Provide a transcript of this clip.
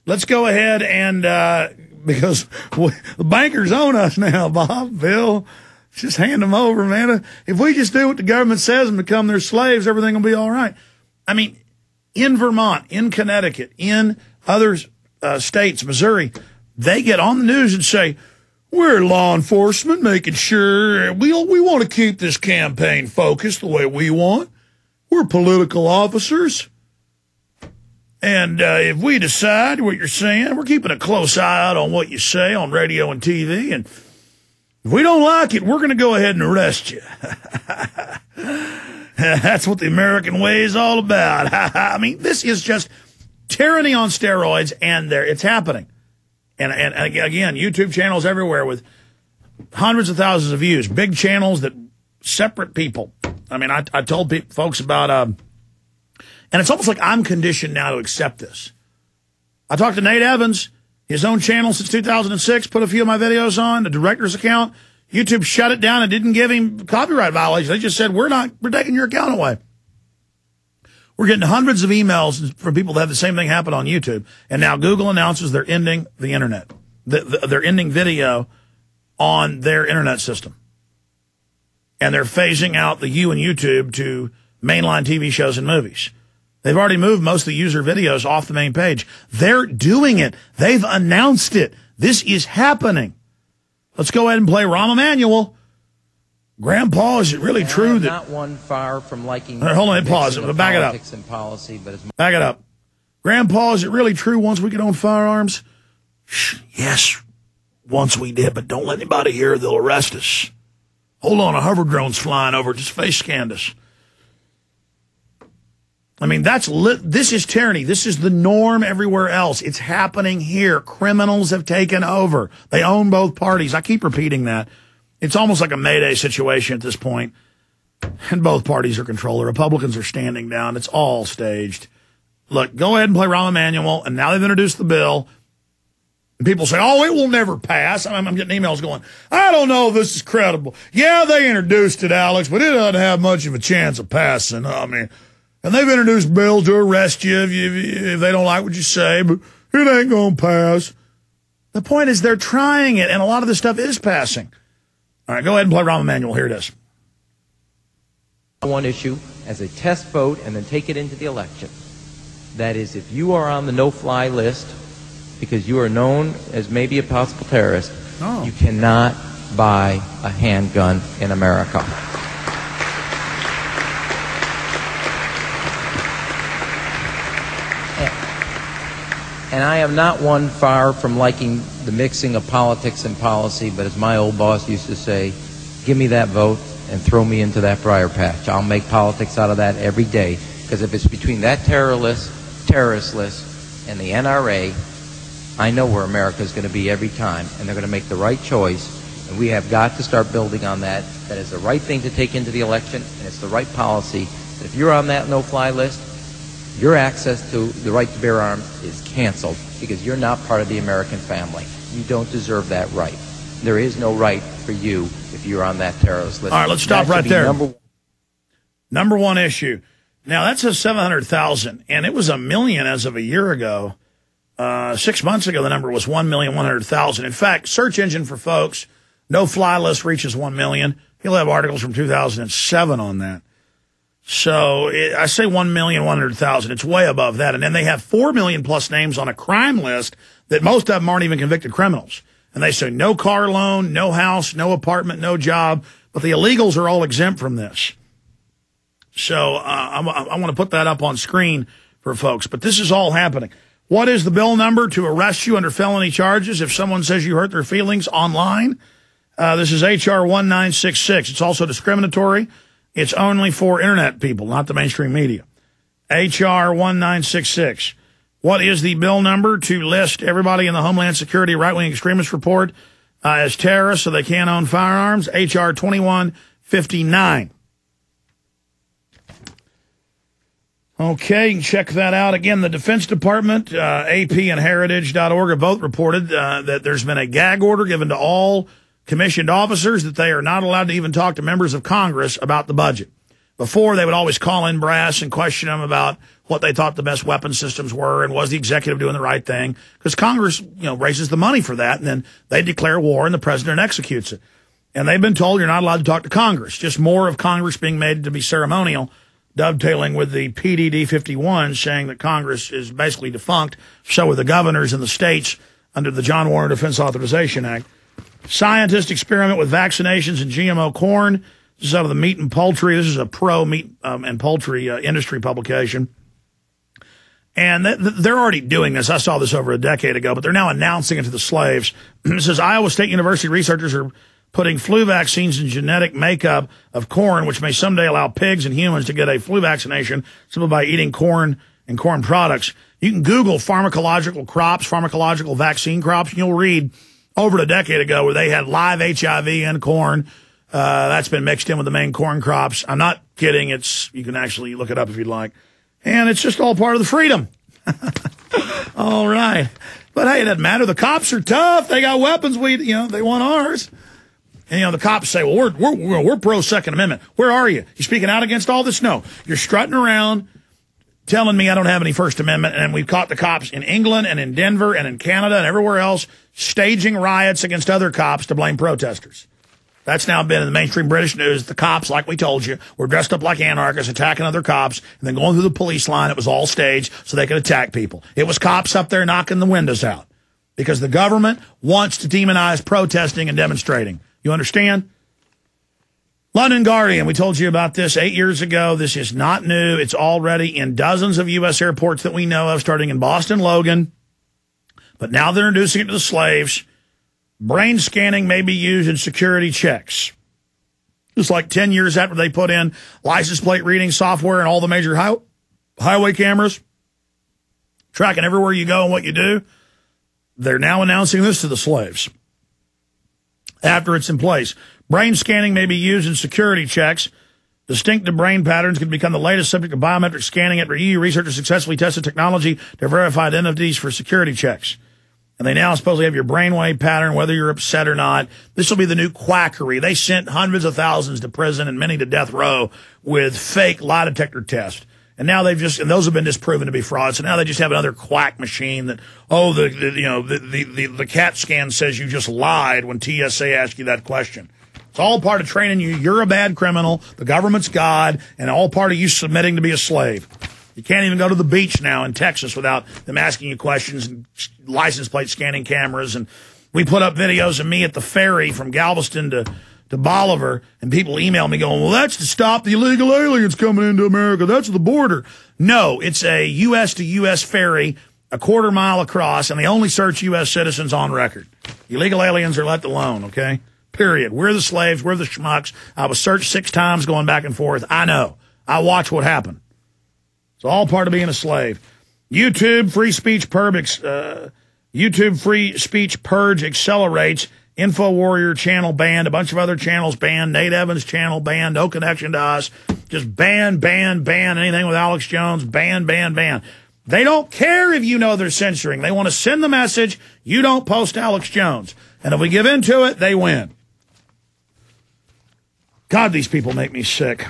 let's go ahead and, because the bankers own us now, Bob, Bill, just hand them over, man. If we just do what the government says and become their slaves, everything will be all right. I mean, in Vermont, in Connecticut, in other states, Missouri, they get on the news and say, we're law enforcement making sure we want to keep this campaign focused the way we want. We're political officers. And if we decide what you're saying, we're keeping a close eye out on what you say on radio and TV. And if we don't like it, we're going to go ahead and arrest you. That's what the American way is all about. I mean, this is just tyranny on steroids, and it's happening. And again, YouTube channels everywhere with hundreds of thousands of views, big channels that separate people. I mean, I told folks about, and it's almost like I'm conditioned now to accept this. I talked to Nate Evans, his own channel since 2006, put a few of my videos on, the director's account. YouTube shut it down and didn't give him copyright violations. They just said, we're taking your account away. We're getting hundreds of emails from people that have the same thing happen on YouTube. And now Google announces they're ending the internet. They're ending video on their internet system. And they're phasing out the U in YouTube to mainline TV shows and movies. They've already moved most of the user videos off the main page. They're doing it. They've announced it. This is happening. Let's go ahead and play Rahm Emanuel. Grandpa, is it really true that... not one far from liking... Hold on, pause it. Back it up. And policy, but back it up. Grandpa, is it really true once we get on firearms? Yes, once we did, but don't let anybody hear. They'll arrest us. Hold on, a hover drone's flying over. Just face scanned us. I mean, this is tyranny. This is the norm everywhere else. It's happening here. Criminals have taken over. They own both parties. I keep repeating that. It's almost like a Mayday situation at this point. And both parties are controlled. The Republicans are standing down. It's all staged. Look, go ahead and play Rahm Emanuel. And now they've introduced the bill. And people say, oh, it will never pass. I'm getting emails going, I don't know if this is credible. Yeah, they introduced it, Alex, but it doesn't have much of a chance of passing. I mean... And they've introduced bills to arrest you if they don't like what you say, but it ain't going to pass. The point is they're trying it, and a lot of this stuff is passing. All right, go ahead and play Rahm Emanuel. Here it is. One issue as a test vote and then take it into the election. That is, if you are on the no-fly list because you are known as maybe a possible terrorist, you cannot buy a handgun in America. And I am not one far from liking the mixing of politics and policy, but as my old boss used to say, give me that vote and throw me into that briar patch. I'll make politics out of that every day, because if it's between that terrorist list and the NRA, I know where America is going to be every time, and they're going to make the right choice, and we have got to start building on that. That is the right thing to take into the election, and it's the right policy. That if you're on that no-fly list, your access to the right to bear arms is canceled because you're not part of the American family. You don't deserve that right. There is no right for you if you're on that terrorist list. All right, let's stop right there. Number one issue. Now, that says 700,000, and it was 1 million as of a year ago. 6 months ago, the number was 1,100,000. In fact, search engine for folks, no-fly list reaches 1 million. He'll have articles from 2007 on that. So I say 1,100,000. It's way above that. And then they have 4 million plus names on a crime list that most of them aren't even convicted criminals. And they say no car loan, no house, no apartment, no job. But the illegals are all exempt from this. So I want to put that up on screen for folks. But this is all happening. What is the bill number to arrest you under felony charges if someone says you hurt their feelings online? This is H.R. 1966. It's also discriminatory. It's only for Internet people, not the mainstream media. H.R. 1966. What is the bill number to list everybody in the Homeland Security right-wing extremist report as terrorists so they can't own firearms? H.R. 2159. Okay, you can check that out. Again, the Defense Department, AP and Heritage.org have both reported that there's been a gag order given to all commissioned officers that they are not allowed to even talk to members of Congress about the budget. Before, they would always call in brass and question them about what they thought the best weapon systems were and was the executive doing the right thing, because Congress, raises the money for that, and then they declare war and the president executes it. And they've been told you're not allowed to talk to Congress. Just more of Congress being made to be ceremonial, dovetailing with the PDD 51 saying that Congress is basically defunct. So are the governors in the states under the John Warner Defense Authorization Act. Scientists experiment with vaccinations and GMO corn. This is out of the Meat and Poultry. This is a pro-meat and poultry industry publication. And they're already doing this. I saw this over a decade ago, but they're now announcing it to the slaves. It says Iowa State University researchers are putting flu vaccines in genetic makeup of corn, which may someday allow pigs and humans to get a flu vaccination simply by eating corn and corn products. You can Google pharmacological crops, pharmacological vaccine crops, and you'll read over a decade ago where they had live HIV in corn. That's been mixed in with the main corn crops. I'm not kidding. You can actually look it up if you'd like. And it's just all part of the freedom. All right. But hey, it doesn't matter. The cops are tough. They got weapons. They want ours. And, the cops say, well, we're pro-Second Amendment. Where are you? You speaking out against all this? No. You're strutting around telling me I don't have any First Amendment, and we've caught the cops in England and in Denver and in Canada and everywhere else staging riots against other cops to blame protesters. That's now been in the mainstream British news. The cops, like we told you, were dressed up like anarchists, attacking other cops, and then going through the police line. It was all staged so they could attack people. It was cops up there knocking the windows out because the government wants to demonize protesting and demonstrating. You understand? London Guardian, we told you about this 8 years ago. This is not new. It's already in dozens of U.S. airports that we know of, starting in Boston, Logan. But now they're introducing it to the slaves. Brain scanning may be used in security checks. It's like 10 years after they put in license plate reading software and all the major highway cameras, tracking everywhere you go and what you do. They're now announcing this to the slaves after it's in place. Brain scanning may be used in security checks. Distinctive brain patterns can become the latest subject of biometric scanning. After EU researchers successfully tested technology to verify identities for security checks. And they now supposedly have your brainwave pattern, whether you're upset or not. This will be the new quackery. They sent hundreds of thousands to prison and many to death row with fake lie detector tests. And now and those have been disproven to be fraud. So now they just have another quack machine that, the CAT scan says you just lied when TSA asked you that question. It's all part of training you. You're a bad criminal. The government's God, and all part of you submitting to be a slave. You can't even go to the beach now in Texas without them asking you questions and license plate scanning cameras. And we put up videos of me at the ferry from Galveston to Bolivar, and people email me going, well, that's to stop the illegal aliens coming into America. That's the border. No, it's a U.S. to U.S. ferry, a quarter-mile across, and they only search U.S. citizens on record. Illegal aliens are left alone, okay? Period. We're the slaves. We're the schmucks. I was searched 6 times going back and forth. I know. I watch what happened. It's all part of being a slave. YouTube free speech purge accelerates. Infowarrior channel banned. A bunch of other channels banned. Nate Evans channel banned. No connection to us. Just ban. Anything with Alex Jones. Ban. They don't care if you know they're censoring. They want to send the message, you don't post Alex Jones. And if we give in to it, they win. God, these people make me sick.